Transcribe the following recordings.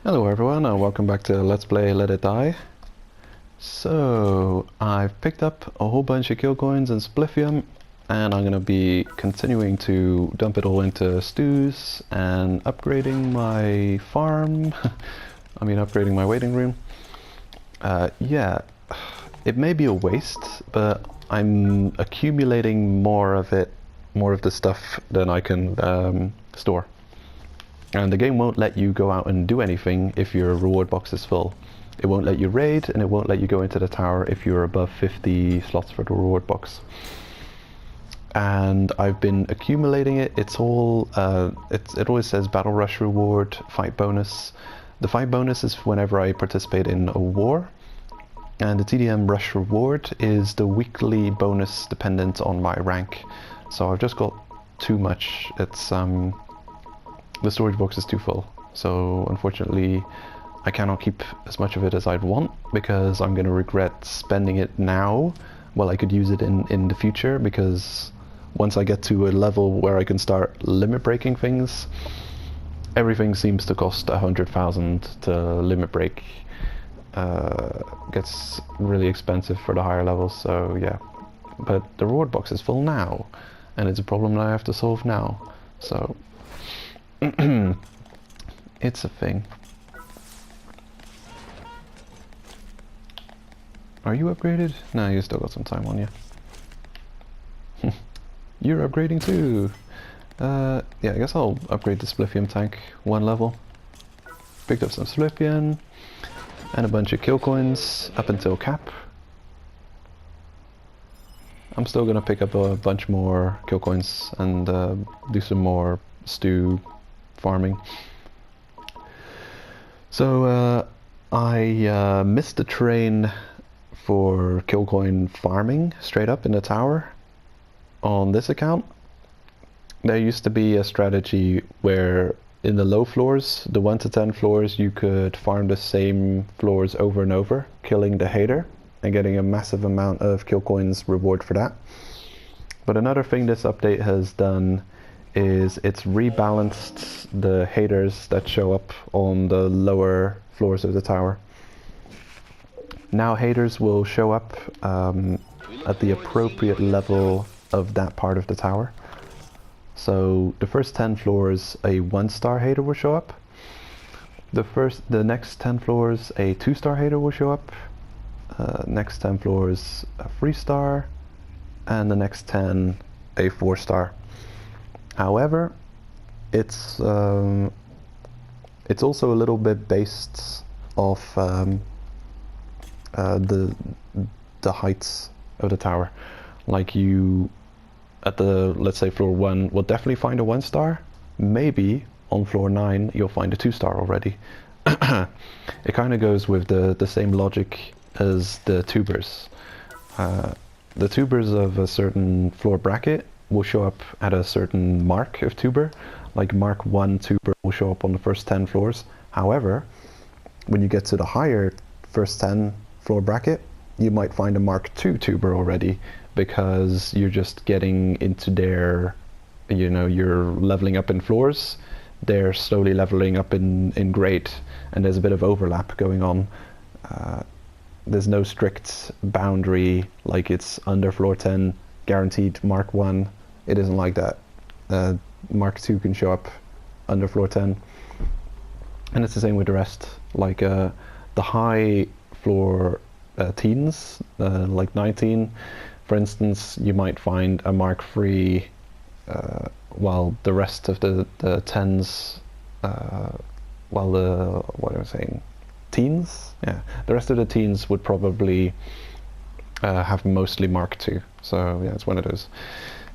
Hello everyone and welcome back to Let's Play Let It Die. So, I've picked up a whole bunch of kill coins and spliffium and I'm going to be continuing to dump it all into stews and upgrading my farm. Upgrading my waiting room. Yeah, it may be a waste, but I'm accumulating more of the stuff than I can store. And the game won't let you go out and do anything if your reward box is full. It won't let you raid, and it won't let you go into the tower if you're above 50 slots for the reward box. And I've been accumulating it. It's all, it always says battle rush reward, fight bonus. The fight bonus is whenever I participate in a war. And the TDM rush reward is the weekly bonus dependent on my rank. So I've just got too much. It's, the storage box is too full, so unfortunately I cannot keep as much of it as I'd want because I'm going to regret spending it now. Well, I could use it in the future, because once I get to a level where I can start limit breaking things, everything seems to cost 100,000 to limit break. Gets really expensive for the higher levels, so yeah. But the reward box is full now, and it's a problem that I have to solve now, so it's a thing. Are you upgraded? No, you still got some time on you. You're upgrading too. Yeah, I guess I'll upgrade the spliffium tank one level. Picked up some spliffium and a bunch of kill coins up until cap. I'm still gonna pick up a bunch more kill coins and do some more stew farming. So I missed the train for kill coin farming straight up in the tower on this account. There used to be a strategy where in the low floors, the 1 to 10 floors, you could farm the same floors over and over, killing the hater and getting a massive amount of kill coins reward for that. But another thing this update has done is it's rebalanced the haters that show up on the lower floors of the tower. Now haters will show up at the appropriate level of that part of the tower. So the first 10 floors a 1-star hater will show up. The next 10 floors a 2-star hater will show up. Next 10 floors a 3-star, and the next 10 a 4-star. However, it's also a little bit based off the heights of the tower. Like you, at the, let's say floor 1, will definitely find a 1-star. Maybe on floor 9 you'll find a 2-star already. It kind of goes with the same logic as the tubers. The tubers of a certain floor bracket will show up at a certain mark of tuber, like mark 1 tuber will show up on the first 10 floors. However, when you get to the higher first 10 floor bracket, you might find a mark 2 tuber already, because you're just getting into their, you know, you're leveling up in floors, they're slowly leveling up in grade, and there's a bit of overlap going on. There's no strict boundary, like it's under floor 10, guaranteed mark 1. It isn't like that. Mark 2 can show up under floor 10. And it's the same with the rest. Like the high floor teens, like 19, for instance, you might find a mark 3, while the rest of the 10s, while the, what am I saying? Teens? Yeah, the rest of the teens would probably have mostly mark 2. So yeah, it's one of those.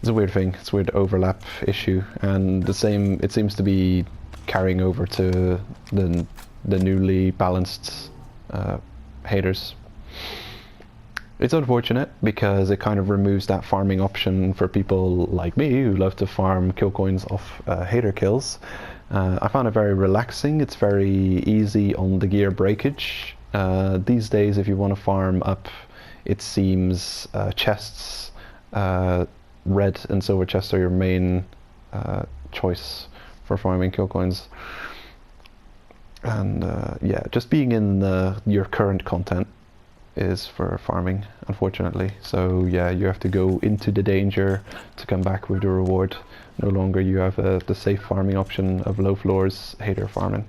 It's a weird thing. It's a weird overlap issue, and the same. It seems to be carrying over to the newly balanced haters. It's unfortunate because it kind of removes that farming option for people like me who love to farm kill coins off hater kills. I found it very relaxing. It's very easy on the gear breakage. These days, if you want to farm up, it seems chests, red and silver chests are your main choice for farming kill coins. And yeah, just being in your current content is for farming, unfortunately. So yeah, you have to go into the danger to come back with the reward. No longer you have the safe farming option of low floors, hater farming.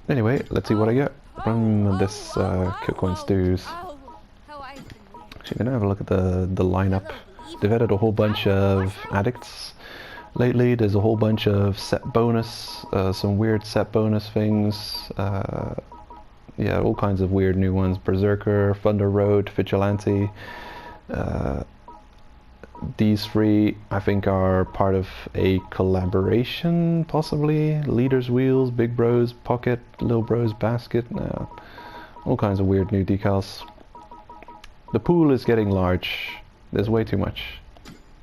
Anyway, let's see what I get from this kill coin stews. Actually, I'm gonna have a look at the lineup. They've added a whole bunch of addicts lately. There's a whole bunch of set bonus, some weird set bonus things. Yeah, all kinds of weird new ones. Berserker, Thunder Road, Vigilante. These three, I think, are part of a collaboration, possibly. Leader's Wheels, Big Bros, Pocket, Little Bros, Basket. All kinds of weird new decals. The pool is getting large. There's way too much.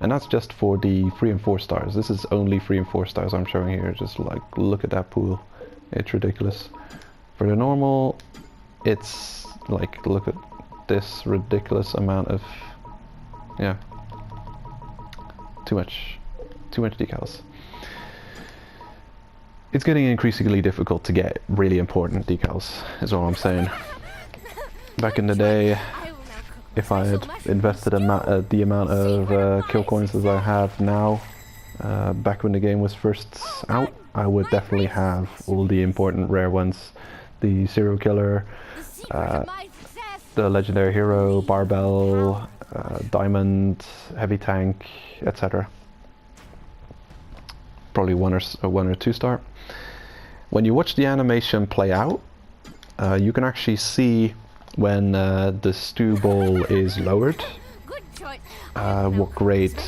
And that's just for the 3 and 4 stars. This is only 3 and 4 stars I'm showing here. Just like, look at that pool. It's ridiculous. For the normal, it's like, look at this ridiculous amount of, yeah, too much decals. It's getting increasingly difficult to get really important decals, is all I'm saying. Back in the day, if I had invested the amount of kill coins as I have now, back when the game was first out, I would definitely have all the important rare ones. The serial killer, the legendary hero, barbell, diamond, heavy tank, etc. Probably one or two star. When you watch the animation play out, you can actually see when the stew bowl is lowered, what grade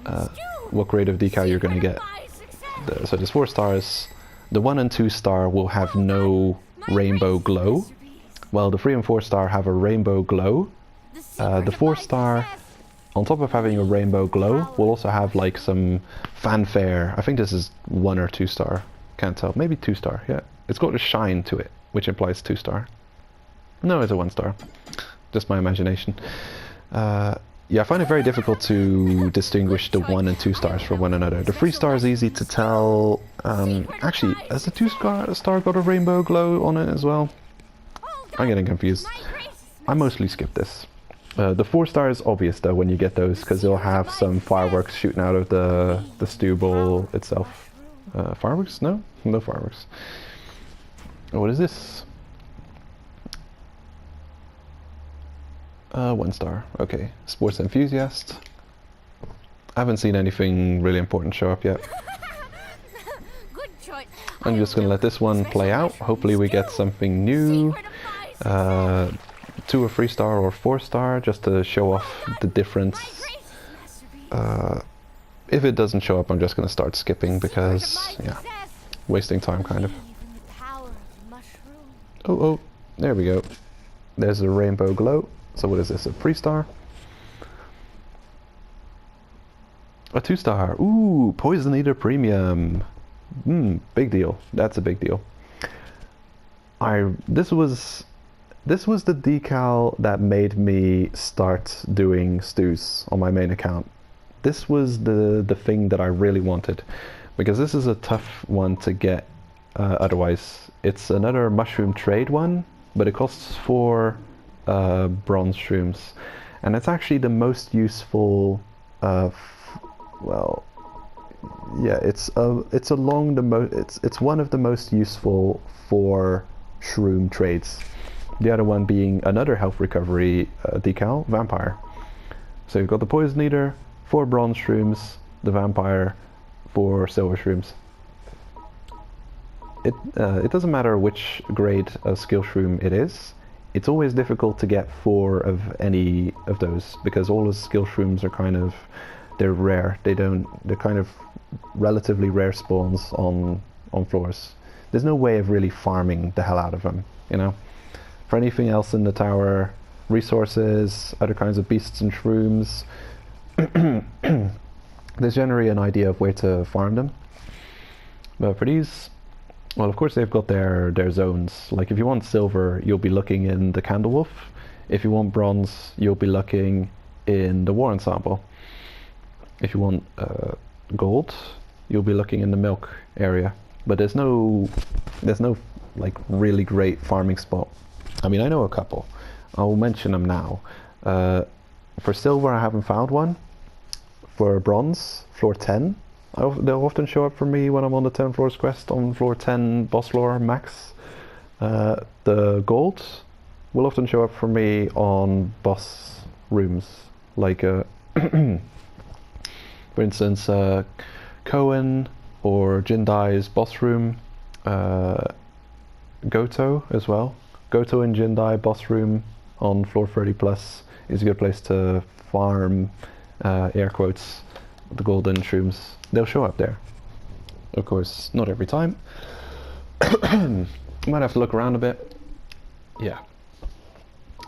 of decal you're going to get. So there's 4 stars. The 1 and 2 star will have no rainbow glow, while the 3 and 4 star have a rainbow glow. The 4 star, on top of having a rainbow glow, will also have like some fanfare. I think this is 1 or 2 star, can't tell, maybe 2 star, yeah. It's got a shine to it, which implies 2 star. No, it's a 1 star, just my imagination. Yeah, I find it very difficult to distinguish the 1 and 2 stars from one another. The 3 star is easy to tell. Actually, has the 2 star got a rainbow glow on it as well? I'm getting confused. I mostly skip this. The 4 star is obvious though when you get those, because they'll have some fireworks shooting out of the stew bowl itself. Fireworks? No? No fireworks. Oh, what is this? 1 star. Okay. Sports enthusiast. I haven't seen anything really important show up yet. I'm just gonna let this one play out. Hopefully we get something new. 2 or 3 star or 4 star, just to show off the difference. If it doesn't show up, I'm just gonna start skipping because, yeah, wasting time kind of. Oh, there we go. There's a rainbow glow. So what is this, a 3 star? A 2 star. Ooh, Poison Eater Premium. Big deal. That's a big deal. This was the decal that made me start doing stews on my main account. This was the thing that I really wanted, because this is a tough one to get otherwise. It's another mushroom trade one, but it costs 4 bronze shrooms, and it's actually the most useful. Well, yeah, it's one of the most useful for shroom trades. The other one being another health recovery decal, vampire. So you've got the poison eater, 4 bronze shrooms, the vampire, 4 silver shrooms. It doesn't matter which grade of skill shroom it is. It's always difficult to get 4 of any of those, because all the skill shrooms are kind of, they're rare. They're kind of relatively rare spawns on floors. There's no way of really farming the hell out of them, you know? For anything else in the tower, resources, other kinds of beasts and shrooms, there's generally an idea of where to farm them. But for these, well, of course they've got their zones. Like if you want silver, you'll be looking in the Candle Wolf. If you want bronze, you'll be looking in the War Ensemble. If you want gold, you'll be looking in the milk area. But there's no like really great farming spot. I mean, I know a couple. I'll mention them now. For silver, I haven't found one. For bronze, floor 10. They'll often show up for me when I'm on the 10 floors quest on floor 10 boss floor max. The gold will often show up for me on boss rooms, like for instance Cohen or Jindai's boss room, Goto as well. Goto and Jindai boss room on floor 30 plus is a good place to farm, air quotes, the golden shrooms. They'll show up there. Of course, not every time. Might have to look around a bit. Yeah.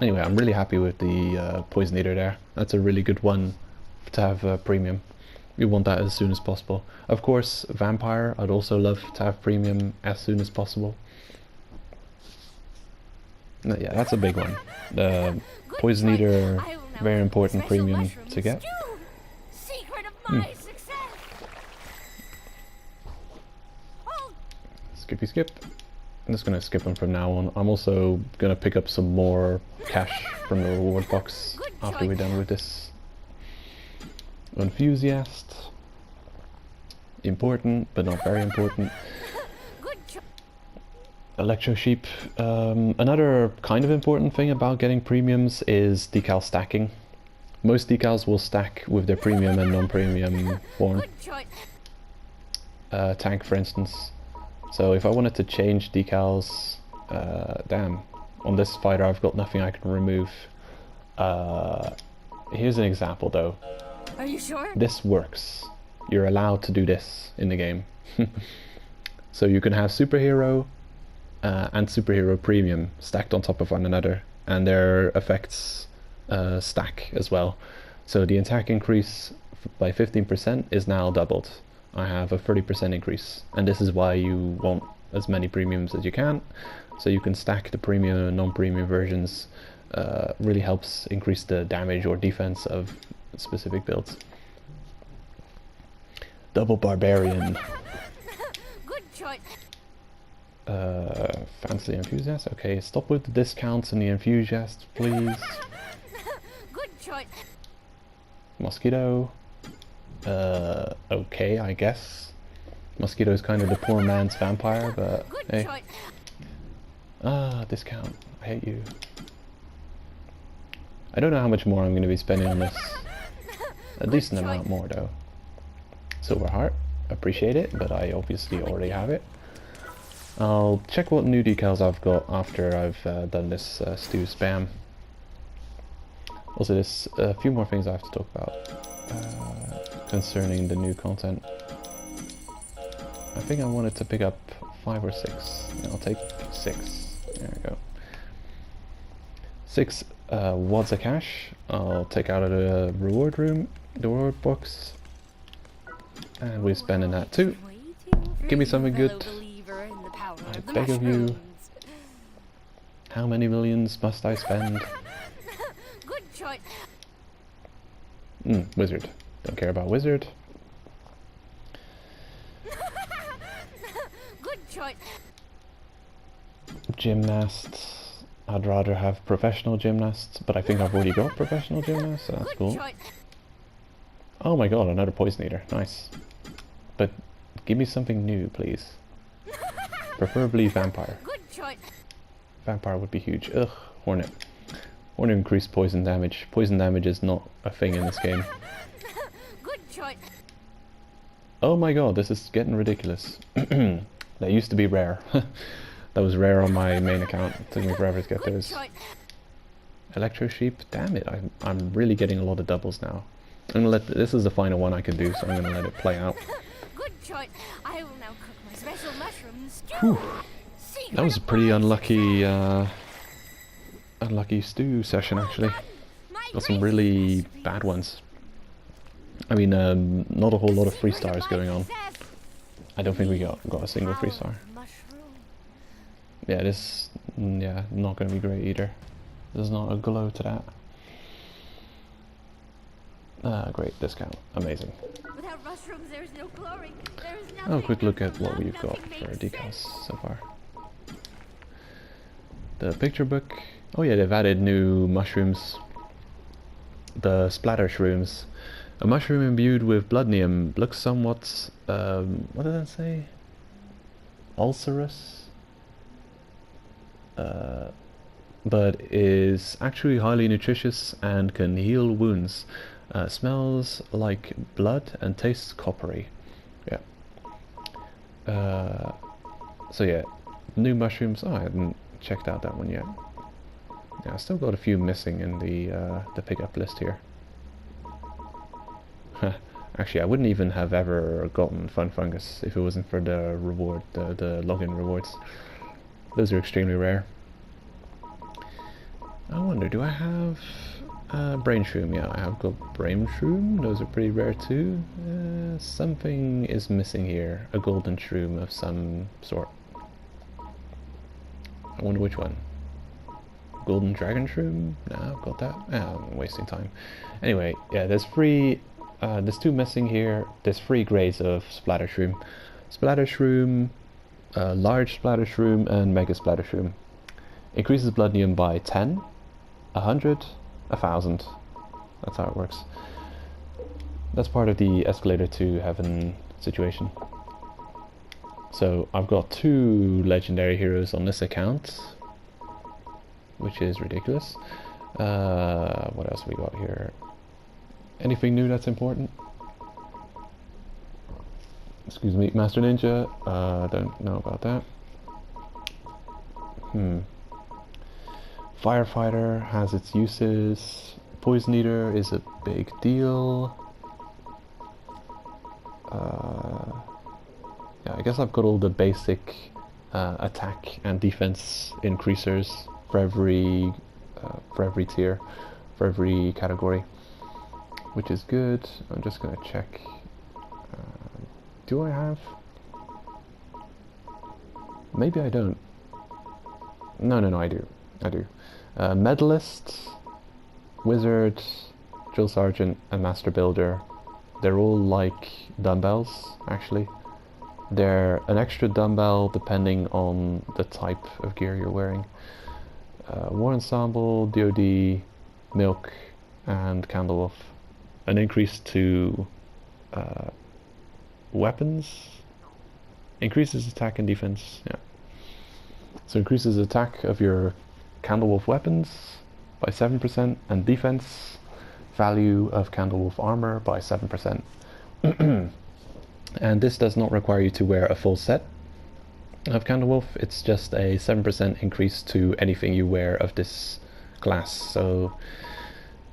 Anyway, I'm really happy with the Poison Eater there. That's a really good one to have premium. You want that as soon as possible. Of course, Vampire, I'd also love to have premium as soon as possible. Yeah, that's a big one. The Poison Eater, very important premium to get. Skippy skip. I'm just going to skip them from now on. I'm also going to pick up some more cash from the reward box after we're done with this. Enthusiast. Important, but not very important. Electro Sheep. Another kind of important thing about getting premiums is decal stacking. Most decals will stack with their premium and non-premium form. Tank, for instance. So if I wanted to change decals, damn, on this fighter I've got nothing I can remove. Here's an example though. Are you sure? This works. You're allowed to do this in the game. So you can have superhero and superhero premium stacked on top of one another, and their effects stack as well. So the attack increase by 15% is now doubled. I have a 30% increase, and this is why you want as many premiums as you can, so you can stack the premium and non-premium versions. Really helps increase the damage or defense of specific builds. Double Barbarian. Good choice. Fancy Enthusiast. Okay, stop with the discounts and the Enthusiast, please. Good choice. Mosquito. Okay, I guess. Mosquito's kind of the poor man's vampire, but hey. Discount. I hate you. I don't know how much more I'm going to be spending on this. A decent amount more though. Silver Heart. Appreciate it, but I obviously already have it. I'll check what new decals I've got after I've done this stew spam. Also, there's a few more things I have to talk about concerning the new content. I think I wanted to pick up 5 or 6. I'll take 6. There we go. 6 wads of cash. I'll take out of the reward room, the reward box, and we're spending that too. Give me something good. I beg of you. How many millions must I spend? Good choice. Wizard. Don't care about wizard. Good choice. Gymnasts. I'd rather have professional gymnasts, but I think I've already got professional gymnasts, so that's cool. Oh my god, another Poison Eater. Nice. But give me something new, please. Preferably Vampire. Good choice. Vampire would be huge. Ugh, Hornet. Hornet increased poison damage. Poison damage is not a thing in this game. Good choice. Oh my god, this is getting ridiculous. That used to be rare. That was rare on my main account. It took me forever to get those. Electro Sheep. Damn it, I'm really getting a lot of doubles now. I'm gonna let this is the final one I can do, so I'm gonna let it play out. Good choice. I will now cook my special mushroom stew. Whew. That was a pretty unlucky unlucky stew session actually. Got some really bad ones. I mean, not a whole lot of 3 stars going on. I don't think we got a single 3 star. Yeah, this, yeah, not gonna be great either. There's not a glow to that. Great discount, amazing. Without mushrooms, there is no glory. There is Oh, quick look at what we've got for decals so far. The picture book. Oh yeah, they've added new mushrooms. The splatter shrooms. A mushroom imbued with bloodnium looks somewhat, what did that say? Ulcerous? But is actually highly nutritious and can heal wounds. Smells like blood and tastes coppery. Yeah. So yeah, new mushrooms. Oh, I hadn't checked out that one yet. Yeah, I still got a few missing in the pickup list here. Actually, I wouldn't even have ever gotten Fun Fungus if it wasn't for the reward, the login rewards. Those are extremely rare. I wonder, do I have Brain Shroom? Yeah, I have got Brain Shroom. Those are pretty rare too. Something is missing here. A golden shroom of some sort. I wonder which one. Golden Dragon Shroom? No, I've got that. I'm wasting time. Anyway, yeah, there's two missing here. There's 3 grades of Splatter Shroom. Splatter Shroom, Large Splatter Shroom, and Mega Splatter Shroom. Increases bloodnium by 10, 100, 1,000. That's how it works. That's part of the escalator to heaven situation. So I've got 2 legendary heroes on this account, which is ridiculous. What else we got here? Anything new that's important? Excuse me, Master Ninja. Don't know about that. Firefighter has its uses. Poison Eater is a big deal. Yeah, I guess I've got all the basic attack and defense increasers for every tier, for every category, which is good. I'm just gonna check. Do I have? Maybe I don't. No, I do. Medalist, Wizard, Drill Sergeant, and Master Builder. They're all like dumbbells, actually. They're an extra dumbbell depending on the type of gear you're wearing. War Ensemble, DoD, Milk, and Candlewolf. An increase to weapons. Increases attack and defense, yeah. So increases attack of your Candlewolf weapons by 7% and defense value of Candlewolf armor by 7%. And this does not require you to wear a full set of Candlewolf, it's just a 7% increase to anything you wear of this class. So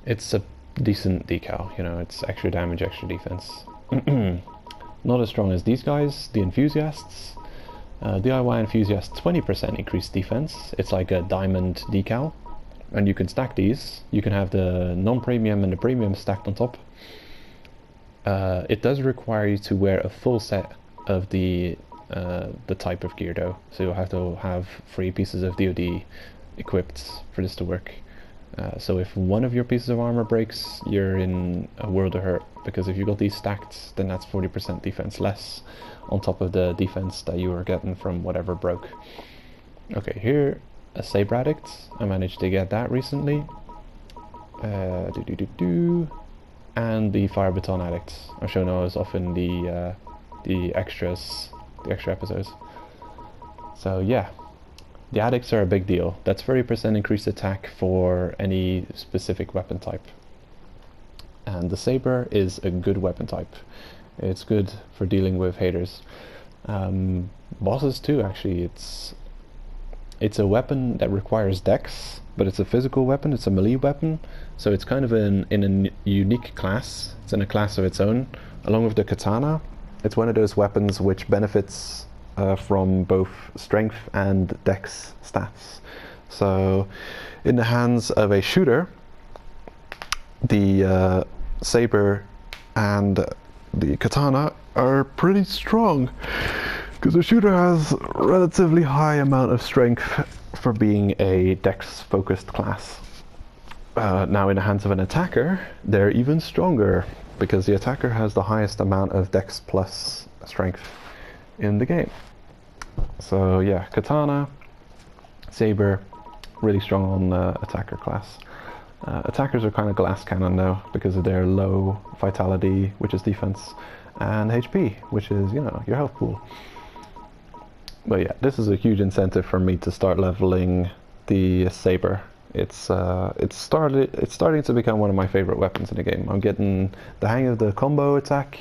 it's a decent decal, you know, it's extra damage, extra defense. Not as strong as these guys, the Enthusiasts. DIY Enthusiast 20% increased defense. It's like a diamond decal, and you can stack these. You can have the non-premium and the premium stacked on top. It does require you to wear a full set of the type of gear though, so you'll have to have 3 pieces of DoD equipped for this to work. So if one of your pieces of armor breaks, you're in a world of hurt, because if you got these stacked, then that's 40% defense less on top of the defense that you were getting from whatever broke. Okay, here, a Saber Addict. I managed to get that recently. And the Fire Baton Addict. I've shown those off in the extra episodes. So yeah, the addicts are a big deal. That's 30% increased attack for any specific weapon type. And the Saber is a good weapon type. It's good for dealing with haters. Bosses too, actually. It's a weapon that requires dex, but it's a physical weapon, it's a melee weapon, so it's kind of in a unique class. It's in a class of its own. Along with the katana, it's one of those weapons which benefits from both strength and dex stats. So in the hands of a shooter, the saber and the katana are pretty strong, because the shooter has a relatively high amount of strength for being a dex focused class. Now in the hands of an attacker, they're even stronger, because the attacker has the highest amount of dex plus strength in the game. So yeah, katana, saber, really strong on attacker class. Attackers are kind of glass cannon though, because of their low vitality, which is defense, and HP, which is, you know, your health pool. But yeah, this is a huge incentive for me to start leveling the saber. It's starting to become one of my favorite weapons in the game. I'm getting the hang of the combo attack.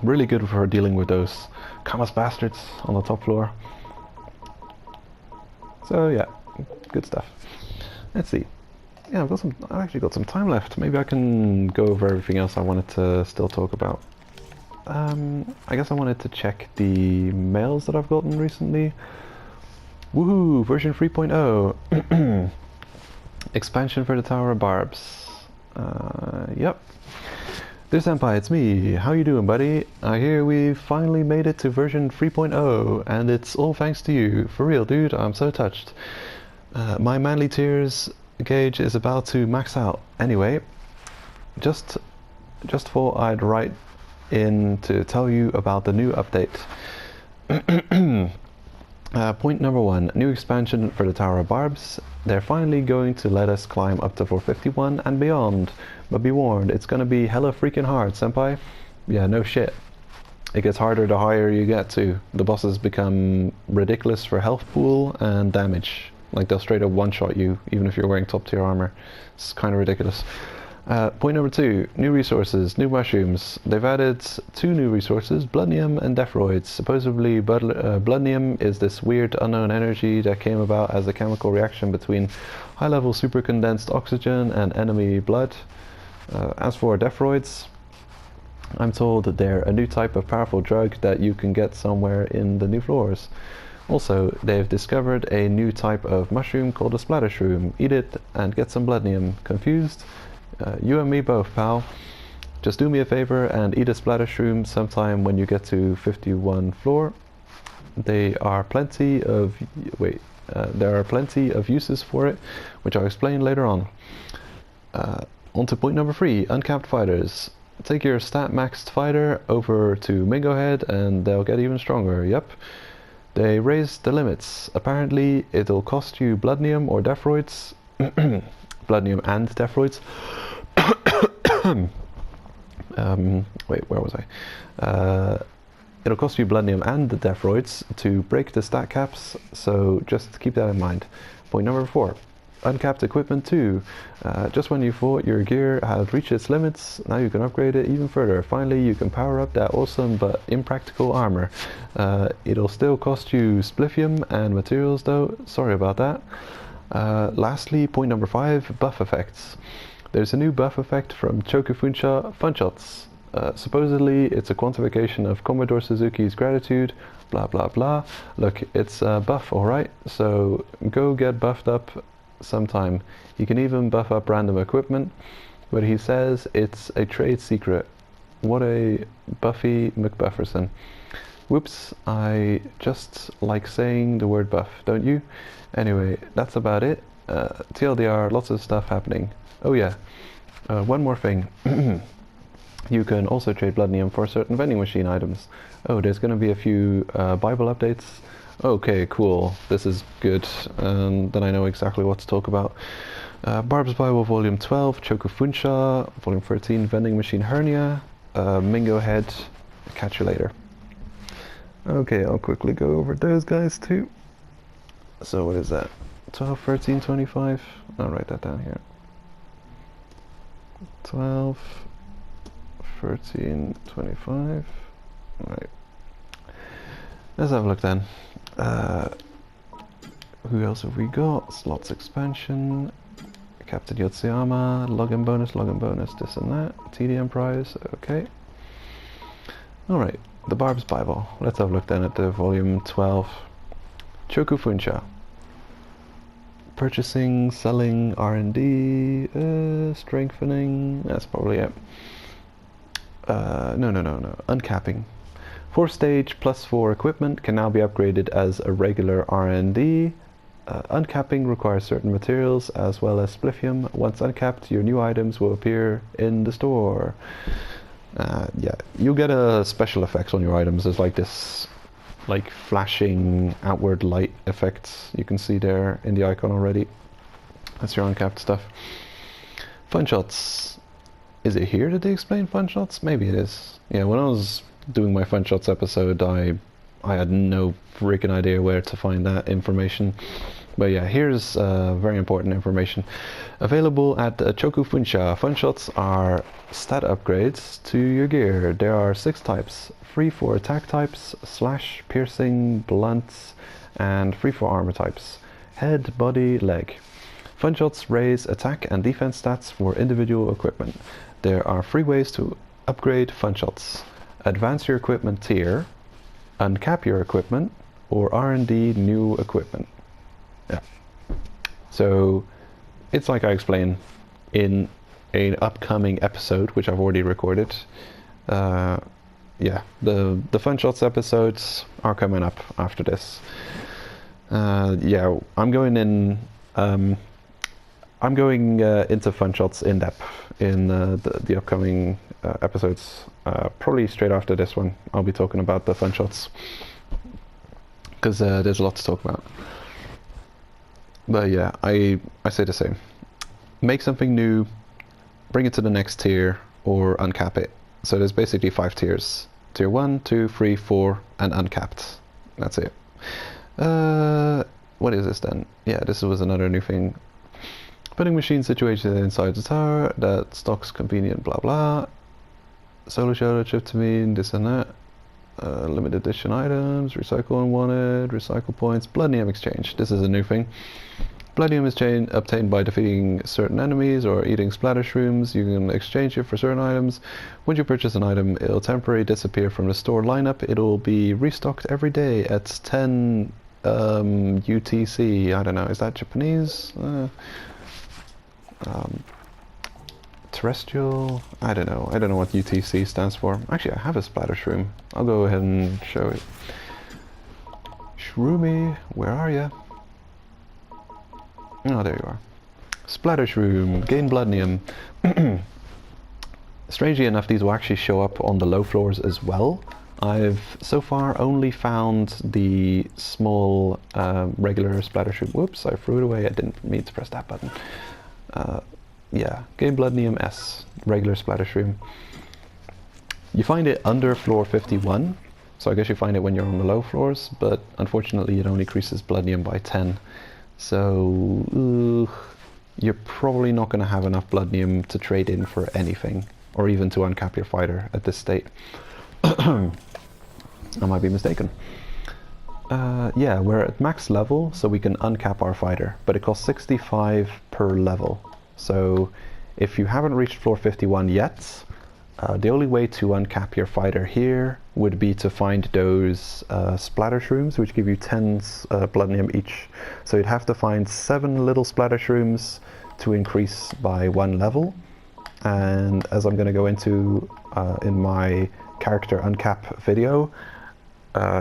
Really good for dealing with those Kamas bastards on the top floor. So yeah, good stuff. Let's see. Yeah, I've actually got some time left. Maybe I can go over everything else I wanted to still talk about. I guess I wanted to check the mails that I've gotten recently. Woohoo! Version 3.0. Expansion for the Tower of Barbs. Yep. Dear Senpai, it's me. How you doing, buddy? I hear we finally made it to version 3.0, and it's all thanks to you. For real, dude, I'm so touched. My manly tears gauge is about to max out. Anyway, just thought I'd write in to tell you about the new update. Point number 1, new expansion for the Tower of Barbs. They're finally going to let us climb up to 451 and beyond. But be warned, it's gonna be hella freaking hard, senpai. Yeah, no shit. It gets harder the higher you get to. The bosses become ridiculous for health pool and damage. Like, they'll straight up one-shot you, even if you're wearing top-tier armor. It's kind of ridiculous. Point number 2, new resources, new mushrooms. They've added 2 new resources, Bloodnium and Dephroids. Supposedly, Bloodnium is this weird unknown energy that came about as a chemical reaction between high-level supercondensed oxygen and enemy blood. As for Dephroids, I'm told that they're a new type of powerful drug that you can get somewhere in the new floors. Also, they've discovered a new type of mushroom called a splatter shroom. Eat it and get some Bloodnium. Confused? You and me both, pal. Just do me a favor and eat a splatter shroom sometime when you get to 51 floor. There are plenty of uses for it, which I'll explain later on. On to point number 3, uncapped fighters. Take your stat maxed fighter over to Mingo Head and they'll get even stronger. Yep. They raised the limits. Apparently it'll cost you Bloodnium or Dephroids. Bloodnium and Dephroids. Wait, where was I? It'll cost you Bloodnium and the Dephroids to break the stat caps, so just keep that in mind. Point number 4. Uncapped equipment 2. Just when you thought your gear had reached its limits, now you can upgrade it even further. Finally, you can power up that awesome but impractical armor. It'll still cost you spliffium and materials though, sorry about that. Lastly, point number 5, buff effects. There's a new buff effect from Choku funshots. Supposedly, it's a quantification of Commodore Suzuki's gratitude, blah blah blah. Look, it's a buff, alright, so go get buffed up sometime. You can even buff up random equipment, but he says it's a trade secret. What a Buffy McBufferson. Whoops, I just like saying the word buff, don't you? Anyway, that's about it. TLDR, lots of stuff happening. Oh yeah, one more thing. You can also trade Bloodnium for certain vending machine items. Oh, there's going to be a few Bible updates. Okay, cool. This is good. Then I know exactly what to talk about. Barb's Bible Volume 12, Choku Funsha, Volume 13, Vending Machine Hernia, Mingo Head. Catch you later. Okay, I'll quickly go over those guys too. So what is that? 12, 13, 25? I'll write that down here. 12, 13, 25. Alright. Let's have a look then. Who else have we got? Slots expansion, Captain Yotsuyama, login bonus, this and that. TDM prize, okay. Alright, the Barb's Bible. Let's have a look then at the volume 12. Choku Funsha. Purchasing, selling, R&D, strengthening, that's probably it. No. Uncapping. 4-stage plus 4 equipment can now be upgraded as a regular R&D. Uncapping requires certain materials as well as spliffium. Once uncapped, your new items will appear in the store. Yeah, you get special effects on your items. There's like this like flashing outward light effects you can see there in the icon already. That's your uncapped stuff. Funshots. Is it here that they explain funshots? Maybe it is. Yeah, when I was doing my funshots episode, I had no freaking idea where to find that information. But yeah, here's very important information. Available at Choku Funsha. Funshots are stat upgrades to your gear. There are 6 types. Free for attack types, slash, piercing, blunts, and free for armor types. Head, body, leg. Funshots raise attack and defense stats for individual equipment. There are 3 ways to upgrade funshots. Advance your equipment tier, uncap your equipment, or R&D new equipment. Yeah. So it's like I explained in an upcoming episode, which I've already recorded. Yeah, the funshots episodes are coming up after this. Yeah, I'm going in. I'm going into funshots in depth in the upcoming episodes. Probably straight after this one, I'll be talking about the funshots because there's a lot to talk about. But yeah, I say the same. Make something new, bring it to the next tier, or uncap it. So there's basically 5 tiers. Tier 1, 2, 3, 4, and uncapped. That's it. What is this then? Yeah, this was another new thing. Putting machine situated inside the tower that stocks convenient blah blah. Solo shoulder, tryptamine, this and that. Limited edition items, recycle unwanted, recycle points, Bloodnium exchange. This is a new thing. Bloodnium is obtained by defeating certain enemies or eating splatter shrooms. You can exchange it for certain items. When you purchase an item, it'll temporarily disappear from the store lineup. It'll be restocked every day at 10 UTC. I don't know, is that Japanese? Terrestrial? I don't know what UTC stands for. Actually, I have a splatter shroom. I'll go ahead and show it. Shroomy, where are ya? Oh, there you are. Splatter shroom, gain bloodnium. Strangely enough, these will actually show up on the low floors as well. I've so far only found the small regular splatter shroom. Whoops, I threw it away. I didn't mean to press that button. Yeah, gain bloodnium S, regular splatter shroom. You find it under floor 51, so I guess you find it when you're on the low floors, but unfortunately it only increases bloodnium by 10. So you're probably not going to have enough bloodnium to trade in for anything, or even to uncap your fighter at this state. I might be mistaken. Yeah, we're at max level, so we can uncap our fighter, but it costs 65 per level. So if you haven't reached floor 51 yet, the only way to uncap your fighter here would be to find those splatter shrooms, which give you 10 bloodnium each. So you'd have to find 7 little splatter shrooms to increase by 1 level. And as I'm going to go into in my character uncap video,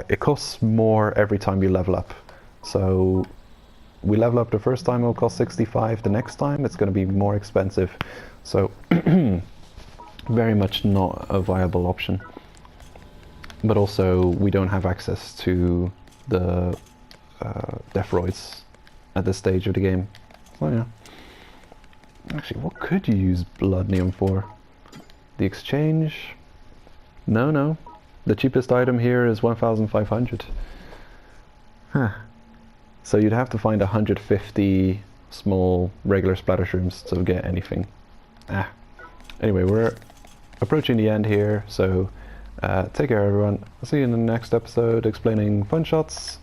it costs more every time you level up. So we level up the first time, it'll cost 65. The next time, it's going to be more expensive. So very much not a viable option. But also, we don't have access to the Deathroids at this stage of the game. So yeah. Actually, what could you use bloodnium for? The exchange? No. The cheapest item here is 1,500. Huh. So you'd have to find 150 small regular splatter shrooms to get anything. Anyway, we're approaching the end here, so take care everyone. I'll see you in the next episode explaining funshots